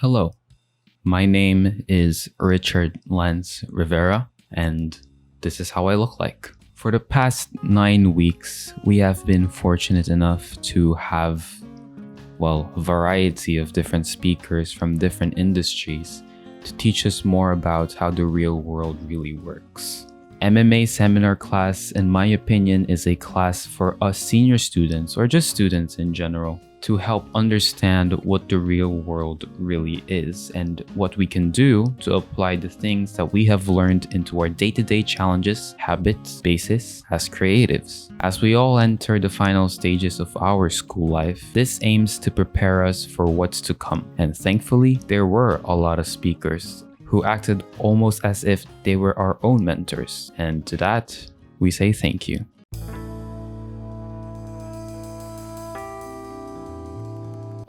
Hello, my name is Richard Lance Rivera, and this is how I look like. For the past 9 weeks, we have been fortunate enough to have, a variety of different speakers from different industries to teach us more about how the real world really works. MMA seminar class, in my opinion, is a class for us senior students, or just students in general, to help understand what the real world really is and what we can do to apply the things that we have learned into our day-to-day challenges, habits, basis as creatives. As we all enter the final stages of our school life, this aims to prepare us for what's to come. And thankfully, there were a lot of speakers who acted almost as if they were our own mentors. And to that, we say thank you.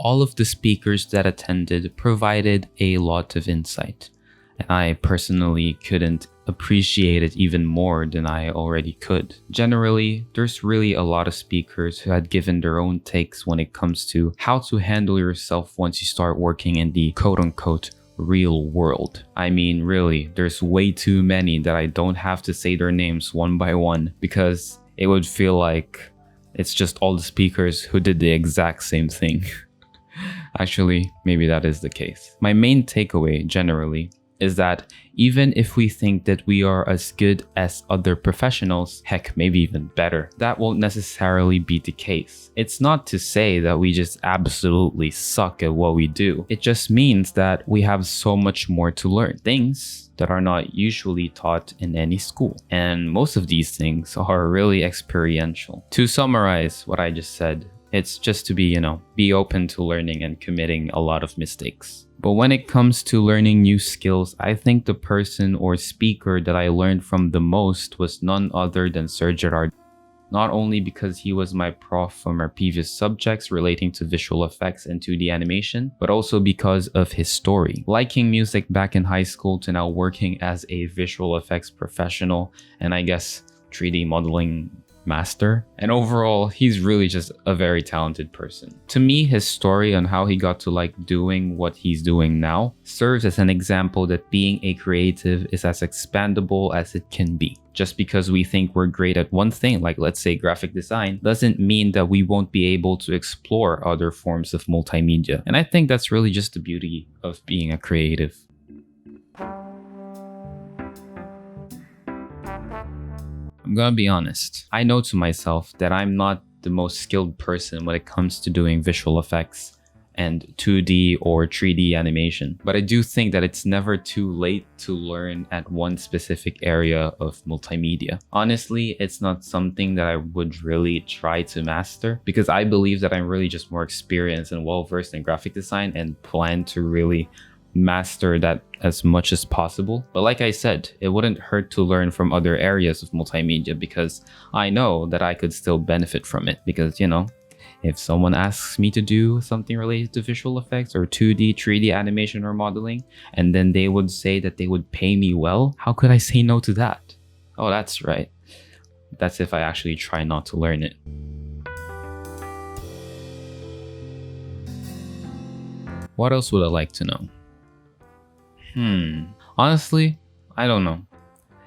All of the speakers that attended provided a lot of insight, and I personally couldn't appreciate it even more than I already could. Generally, there's really a lot of speakers who had given their own takes when it comes to how to handle yourself once you start working in the quote-unquote real world. I mean, really, there's way too many that I don't have to say their names one by one because it would feel like it's just all the speakers who did the exact same thing. Actually, maybe that is the case. My main takeaway, generally, is that even if we think that we are as good as other professionals, heck, maybe even better, that won't necessarily be the case. It's not to say that we just absolutely suck at what we do. It just means that we have so much more to learn. Things that are not usually taught in any school. And most of these things are really experiential. To summarize what I just said, it's just to be open to learning and committing a lot of mistakes. But when it comes to learning new skills, I think the person or speaker that I learned from the most was none other than Sir Gerard. Not only because he was my prof from our previous subjects relating to visual effects and 2D animation, but also because of his story. Liking music back in high school to now working as a visual effects professional and I guess 3D modeling master, and overall he's really just a very talented person. To me, his story on how he got to like doing what he's doing now serves as an example that being a creative is as expandable as it can be. Just because we think we're great at one thing, like let's say graphic design, doesn't mean that we won't be able to explore other forms of multimedia. And I think that's really just the beauty of being a creative. I'm gonna be honest, I know to myself that I'm not the most skilled person when it comes to doing visual effects and 2D or 3D animation, but I do think that it's never too late to learn at one specific area of multimedia. Honestly, it's not something that I would really try to master because I believe that I'm really just more experienced and well-versed in graphic design and plan to really master that as much as possible. But like I said, it wouldn't hurt to learn from other areas of multimedia because I know that I could still benefit from it because, if someone asks me to do something related to visual effects or 2D, 3D animation or modeling, and then they would say that they would pay me well, how could I say no to that? Oh, that's right. That's if I actually try not to learn it. What else would I like to know? Honestly, I don't know.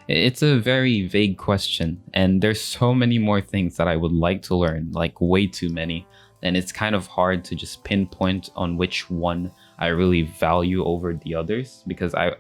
It's a very vague question, and there's so many more things that I would like to learn, like way too many, and it's kind of hard to just pinpoint on which one I really value over the others, because I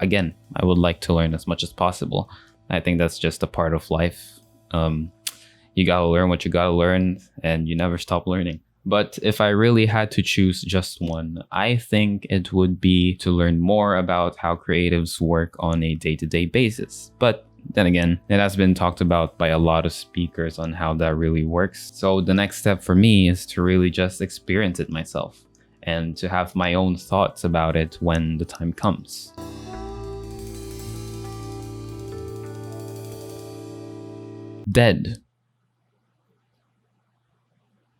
would like to learn as much as possible. I think that's just a part of life. You gotta learn what you gotta learn, and you never stop learning. But if I really had to choose just one, I think it would be to learn more about how creatives work on a day-to-day basis. But then again, it has been talked about by a lot of speakers on how that really works. So the next step for me is to really just experience it myself and to have my own thoughts about it when the time comes. Dead.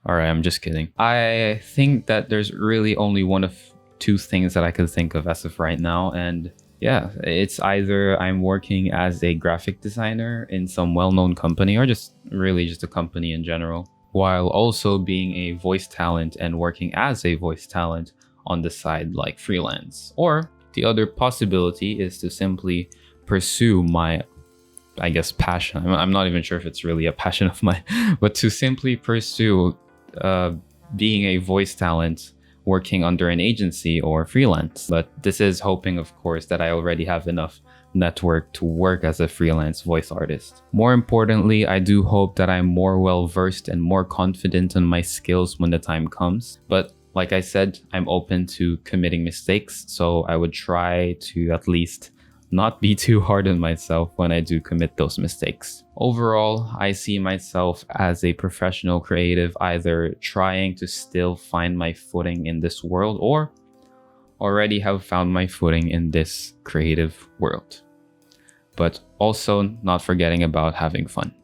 Alright, I'm just kidding. I think that there's really only one of two things that I could think of as of right now, and yeah, it's either I'm working as a graphic designer in some well-known company or just a company in general, while also being a voice talent and working as a voice talent on the side like freelance. Or the other possibility is to simply pursue my, I guess, passion. I'm not even sure if it's really a passion of mine, but to simply pursue being a voice talent working under an agency or freelance. But this is hoping, of course, that I already have enough network to work as a freelance voice artist. More importantly, I do hope that I'm more well versed and more confident in my skills when the time comes. But like I said, I'm open to committing mistakes, so I would try to at least not be too hard on myself when I do commit those mistakes. Overall, I see myself as a professional creative, either trying to still find my footing in this world or already have found my footing in this creative world. But also not forgetting about having fun.